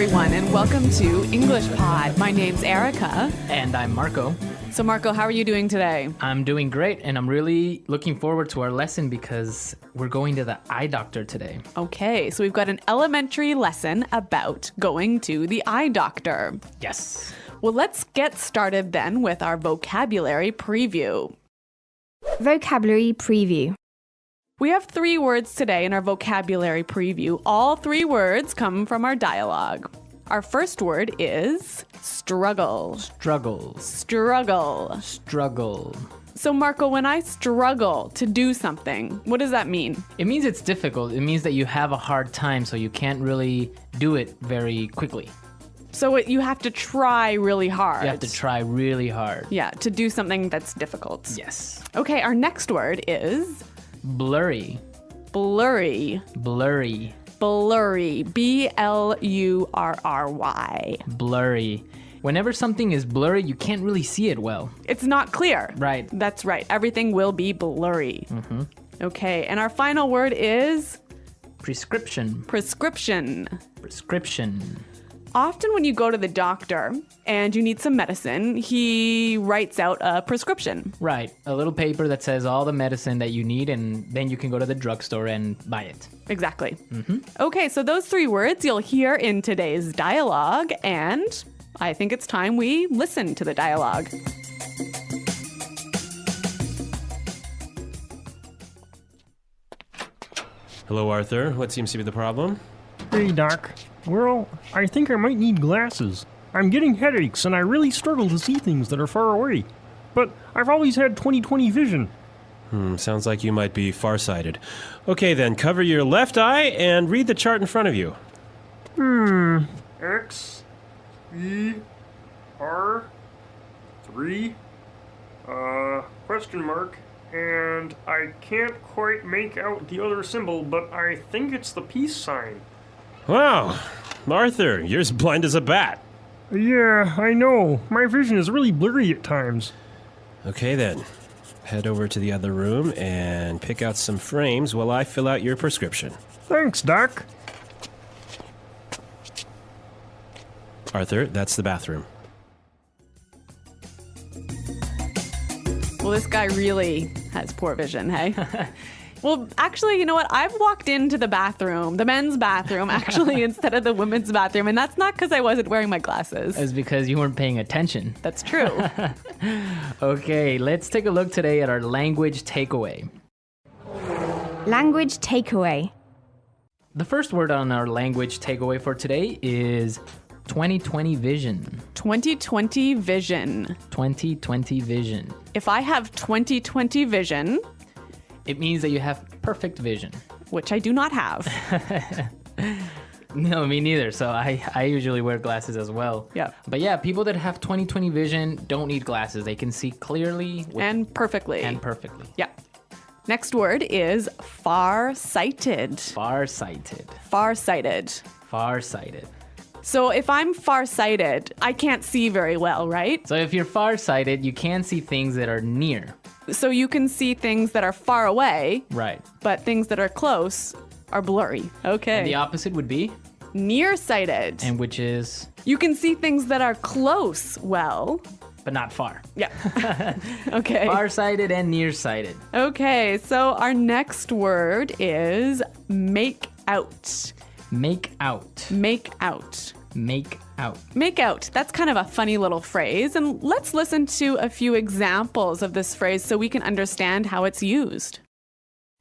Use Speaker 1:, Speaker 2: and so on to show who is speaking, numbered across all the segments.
Speaker 1: everyone, and welcome to English Pod. My name's Erica.
Speaker 2: And I'm Marco.
Speaker 1: So, Marco, how are you doing today?
Speaker 2: I'm doing great, and I'm really looking forward to our lesson because we're going to the eye doctor today.
Speaker 1: Okay, so we've got an elementary lesson about going to the eye doctor.
Speaker 2: Yes.
Speaker 1: Well, let's get started then with our vocabulary preview.
Speaker 3: Vocabulary preview.
Speaker 1: We have 3 words today in our vocabulary preview. All 3 words come from our dialogue. Our first word is struggle.
Speaker 2: Struggles.
Speaker 1: Struggle.
Speaker 2: Struggle.
Speaker 1: So, Marco, when I struggle to do something, what does that mean?
Speaker 2: It means it's difficult. It means that you have a hard time, so you can't really do it very quickly.
Speaker 1: So you have to try really hard.
Speaker 2: You have to try really hard.
Speaker 1: Yeah, to do something that's difficult.
Speaker 2: Yes.
Speaker 1: Okay, our next word is
Speaker 2: Blurry.
Speaker 1: blurry.
Speaker 2: Blurry.
Speaker 1: Blurry. B-L-U-R-R-Y.
Speaker 2: Blurry. Whenever something is blurry, you can't really see it well.
Speaker 1: It's not clear.
Speaker 2: Right.
Speaker 1: That's right. Everything will be blurry. Okay, and our final word is
Speaker 2: Prescription.
Speaker 1: prescription.
Speaker 2: Prescription.
Speaker 1: Often when you go to the doctor and you need some medicine, he writes out a prescription.
Speaker 2: Right. A little paper that says all the medicine that you need, and then you can go to the drugstore and buy it.
Speaker 1: Exactly. Okay, so those 3 words you'll hear in today's dialogue, and I think it's time we listen to the dialogue.
Speaker 4: Hello, Arthur. What seems to be the problem?
Speaker 5: Hey, Doc. Well, I think I might need glasses. I'm getting headaches, and I really struggle to see things that are far away. But I've always had 20/20 vision.
Speaker 4: Sounds like you might be farsighted. Okay, then, cover your left eye and read the chart in front of you.
Speaker 5: X, E, R, 3, question mark, and I can't quite make out the other symbol, but I think it's the peace sign.
Speaker 4: Wow, Arthur, you're as blind as a bat.
Speaker 5: Yeah, I know. My vision is really blurry at times.
Speaker 4: Okay, then. Head over to the other room and pick out some frames while I fill out your prescription.
Speaker 5: Thanks, Doc.
Speaker 4: Arthur, that's the bathroom.
Speaker 1: Well, this guy really has poor vision, hey? Well, actually, you know what? I've walked into the bathroom, the men's bathroom, actually, instead of the women's bathroom, and that's not because I wasn't wearing my glasses.
Speaker 2: It's because you weren't paying attention.
Speaker 1: That's true.
Speaker 2: Okay, let's take a look today at our language takeaway.
Speaker 3: Language takeaway.
Speaker 2: The first word on our language takeaway for today is 20/20 vision.
Speaker 1: 20/20 vision.
Speaker 2: 20/20 vision.
Speaker 1: If I have 20/20 vision,
Speaker 2: It means that you have perfect vision.
Speaker 1: which I do not have.
Speaker 2: No, me neither. So I usually wear glasses as well.
Speaker 1: Yeah.
Speaker 2: But yeah, people that have 20/20 vision don't need glasses. They can see clearly
Speaker 1: And perfectly.
Speaker 2: and perfectly.
Speaker 1: Yeah. Next word is far-sighted.
Speaker 2: Farsighted.
Speaker 1: Far-sighted.
Speaker 2: Farsighted.
Speaker 1: So if I'm far-sighted, I can't see very well, right?
Speaker 2: So if you're farsighted, you can see things that are near.
Speaker 1: So you can see things that are far away,
Speaker 2: Right.
Speaker 1: but things that are close are blurry. Okay.
Speaker 2: And the opposite would be,
Speaker 1: Nearsighted.
Speaker 2: and which is,
Speaker 1: You can see things that are close well.
Speaker 2: but not far.
Speaker 1: Yeah. Okay.
Speaker 2: Farsighted and nearsighted.
Speaker 1: Okay, so our next word is make out.
Speaker 2: Make out.
Speaker 1: Make out.
Speaker 2: Make out.
Speaker 1: Make out. That's kind of a funny little phrase. And let's listen to a few examples of this phrase so we can understand how it's used.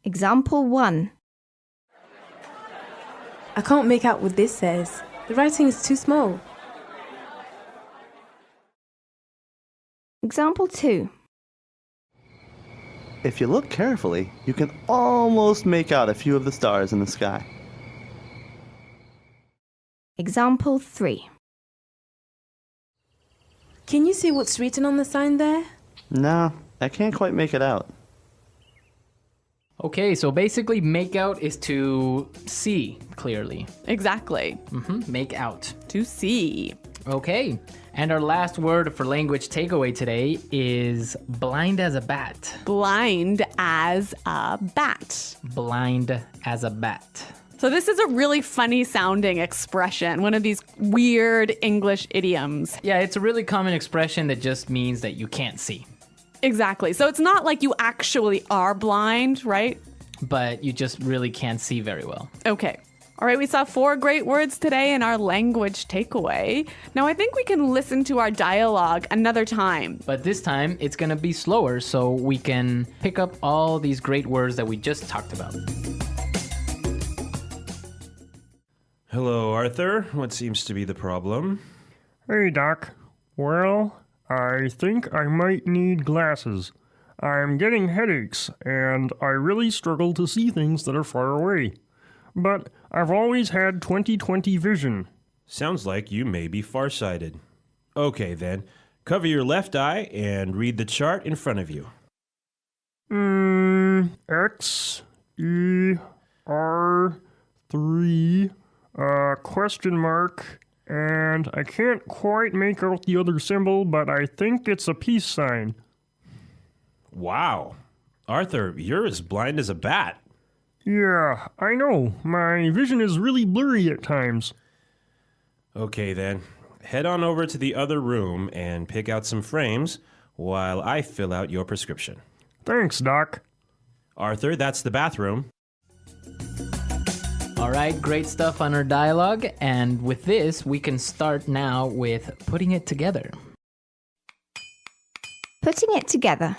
Speaker 3: Example 1.
Speaker 6: I can't make out what this says. The writing is too small.
Speaker 3: Example 2.
Speaker 7: If you look carefully, you can almost make out a few of the stars in the sky.
Speaker 3: Example 3.
Speaker 6: Can you see what's written on the sign there?
Speaker 7: No, I can't quite make it out.
Speaker 2: Okay, so basically make out is to see clearly.
Speaker 1: Exactly.
Speaker 2: Make out.
Speaker 1: To see.
Speaker 2: Okay, and our last word for language takeaway today is blind as a bat.
Speaker 1: Blind as a bat.
Speaker 2: Blind as a bat.
Speaker 1: So this is a really funny sounding expression, one of these weird English idioms.
Speaker 2: Yeah, it's a really common expression that just means that you can't see.
Speaker 1: Exactly. So it's not like you actually are blind, right?
Speaker 2: But you just really can't see very well.
Speaker 1: Okay. All right, we saw 4 great words today in our language takeaway. Now I think we can listen to our dialogue another time.
Speaker 2: But this time, it's going to be slower so we can pick up all these great words that we just talked about.
Speaker 4: Hello, Arthur. What seems to be the problem?
Speaker 5: Hey, Doc. Well, I think I might need glasses. I'm getting headaches, and I really struggle to see things that are far away. But I've always had 20/20 vision.
Speaker 4: Sounds like you may be farsighted. Okay, then. Cover your left eye and read the chart in front of you.
Speaker 5: X, E, R, 3, question mark, and I can't quite make out the other symbol, but I think it's a peace sign.
Speaker 4: Wow. Arthur, you're as blind as a bat.
Speaker 5: Yeah, I know. My vision is really blurry at times.
Speaker 4: Okay, then. Head on over to the other room and pick out some frames while I fill out your prescription.
Speaker 5: Thanks, Doc.
Speaker 4: Arthur, that's the bathroom.
Speaker 2: All right, great stuff on our dialogue. And with this, we can start now with putting it together.
Speaker 3: Putting it together.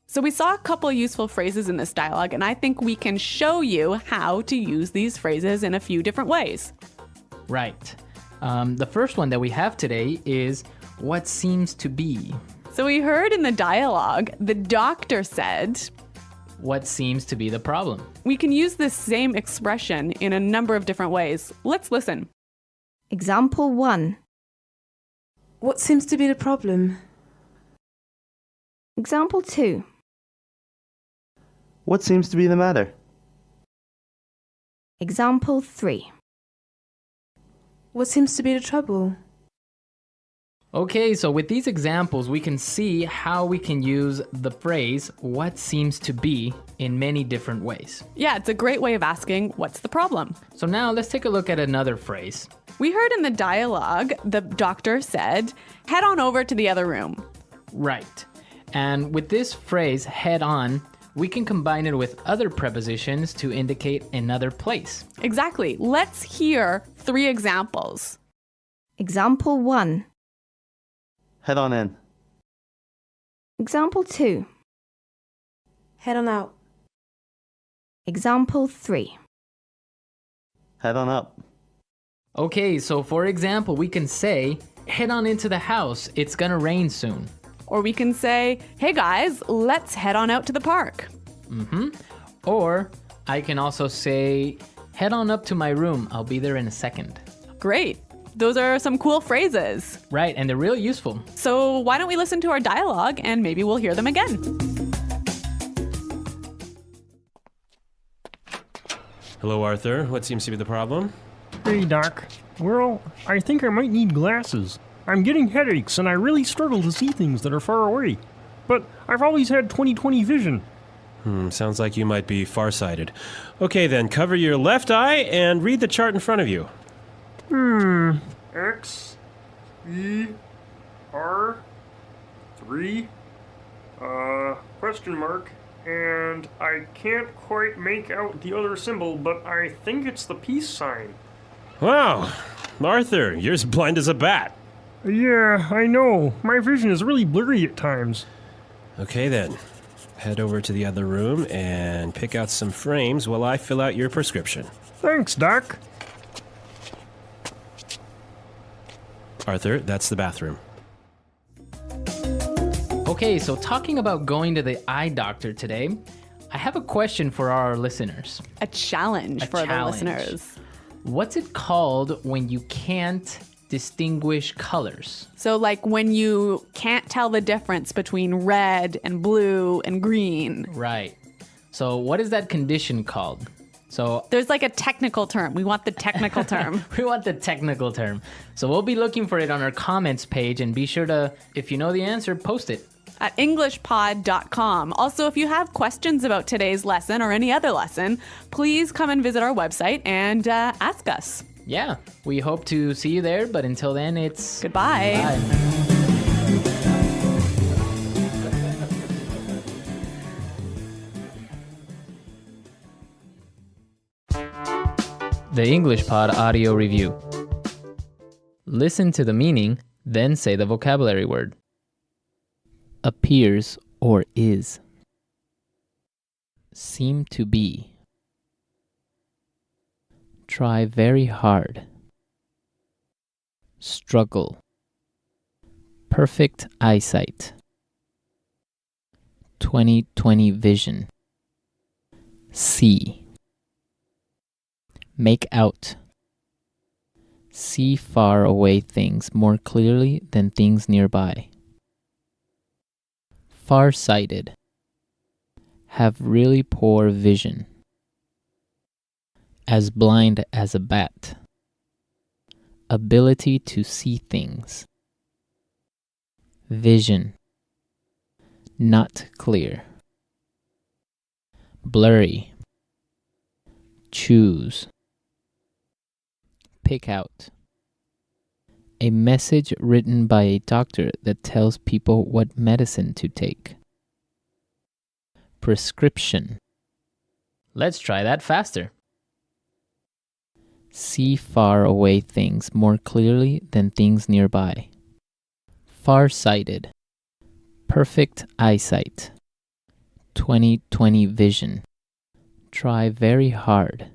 Speaker 1: So we saw a couple useful phrases in this dialogue, and I think we can show you how to use these phrases in a few different ways.
Speaker 2: Right. The first one that we have today is what seems to be.
Speaker 1: So we heard in the dialogue, the doctor said,
Speaker 2: What seems to be the problem?
Speaker 1: we can use this same expression in a number of different ways. Let's listen.
Speaker 3: Example 1.
Speaker 6: What seems to be the problem?
Speaker 3: Example 2.
Speaker 7: What seems to be the matter?
Speaker 3: Example 3.
Speaker 6: What seems to be the trouble?
Speaker 2: Okay, so with these examples, we can see how we can use the phrase what seems to be in many different ways.
Speaker 1: Yeah, it's a great way of asking, what's the problem?
Speaker 2: So now let's take a look at another phrase.
Speaker 1: We heard in the dialogue, the doctor said, head on over to the other room.
Speaker 2: Right. And with this phrase, head on, we can combine it with other prepositions to indicate another place.
Speaker 1: Exactly. Let's hear 3 examples.
Speaker 3: Example 1.
Speaker 7: Head on in.
Speaker 3: Example 2.
Speaker 6: Head on out.
Speaker 3: Example 3.
Speaker 7: Head on up.
Speaker 2: Okay, so for example, we can say, head on into the house, it's gonna rain soon.
Speaker 1: Or we can say, hey guys, let's head on out to the park.
Speaker 2: Or I can also say, head on up to my room, I'll be there in a second.
Speaker 1: Great. Those are some cool phrases.
Speaker 2: Right, and they're real useful.
Speaker 1: So why don't we listen to our dialogue and maybe we'll hear them again.
Speaker 4: Hello, Arthur. What seems to be the problem?
Speaker 5: Hey, Doc. Well, I think I might need glasses. I'm getting headaches, and I really struggle to see things that are far away. But I've always had 20/20 vision.
Speaker 4: Sounds like you might be farsighted. Okay, then. Cover your left eye and read the chart in front of you.
Speaker 5: X, E, R, 3, question mark, and I can't quite make out the other symbol, but I think it's the peace sign.
Speaker 4: Wow. Arthur, you're as blind as a bat.
Speaker 5: Yeah, I know. My vision is really blurry at times.
Speaker 4: Okay, then. Head over to the other room and pick out some frames while I fill out your prescription.
Speaker 5: Thanks, Doc.
Speaker 4: Arthur, that's the bathroom.
Speaker 2: Okay, so talking about going to the eye doctor today, I have a question for our listeners.
Speaker 1: A challenge for
Speaker 2: challenge.
Speaker 1: the listeners.
Speaker 2: What's it called when you can't distinguish colors?
Speaker 1: So like when you can't tell the difference between red and blue and green.
Speaker 2: Right. So what is that condition called? So
Speaker 1: There's like a technical term. We want the technical term.
Speaker 2: we want the technical term. So we'll be looking for it on our comments page, and be sure to, if you know the answer, post it.
Speaker 1: at englishpod.com. Also, if you have questions about today's lesson or any other lesson, please come and visit our website and ask us.
Speaker 2: Yeah, we hope to see you there, but until then, it's
Speaker 1: Goodbye.
Speaker 2: bye. The English Pod Audio Review. Listen to the meaning, then say the vocabulary word. Appears or is. Seem to be. Try very hard. Struggle. Perfect eyesight. 20/20 vision. See. Make out. See far away things more clearly than things nearby. Far-sighted. Have really poor vision. As blind as a bat. Ability to see things. Vision. Not clear. Blurry. Choose. Pick out. A message written by a doctor that tells people what medicine to take. Prescription. Let's try that faster. See far away things more clearly than things nearby. Far-sighted. Perfect eyesight. 20/20 vision. Try very hard.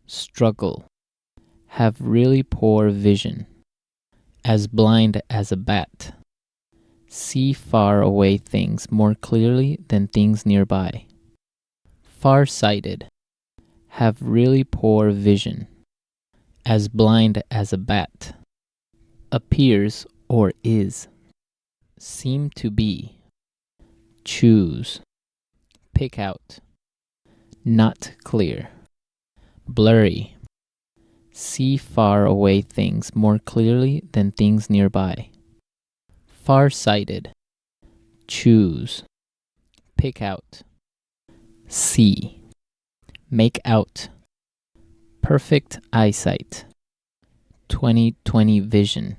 Speaker 2: Struggle. Have really poor vision. As blind as a bat. See far away things more clearly than things nearby. Far-sighted. Have really poor vision. As blind as a bat. Appears or is. Seem to be. Choose. Pick out. Not clear. Blurry. See far away things more clearly than things nearby. Far-sighted. Choose. Pick out. See. Make out. Perfect eyesight. 20/20 vision.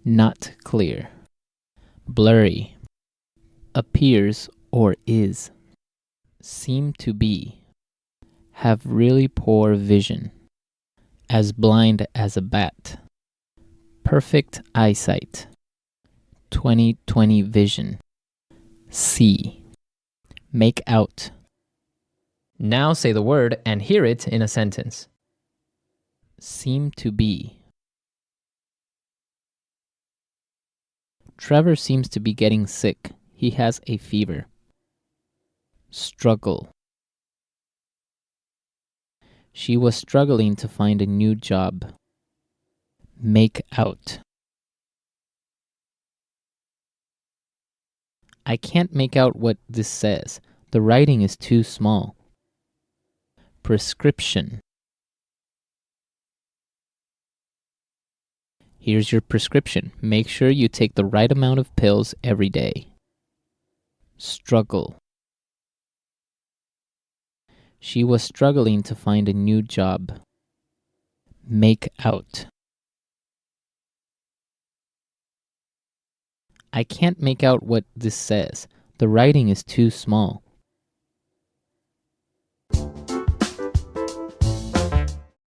Speaker 2: Not clear. Blurry. Appears or is. Seem to be. Have really poor vision. As blind as a bat. Perfect eyesight. 20/20 vision. See. Make out. Now say the word and hear it in a sentence. Seem to be. Trevor seems to be getting sick. He has a fever. Struggle. She was struggling to find a new job. Make out. I can't make out what this says. The writing is too small. Prescription. Here's your prescription. Make sure you take the right amount of pills every day. Struggle. She was struggling to find a new job. Make out. I can't make out what this says. The writing is too small.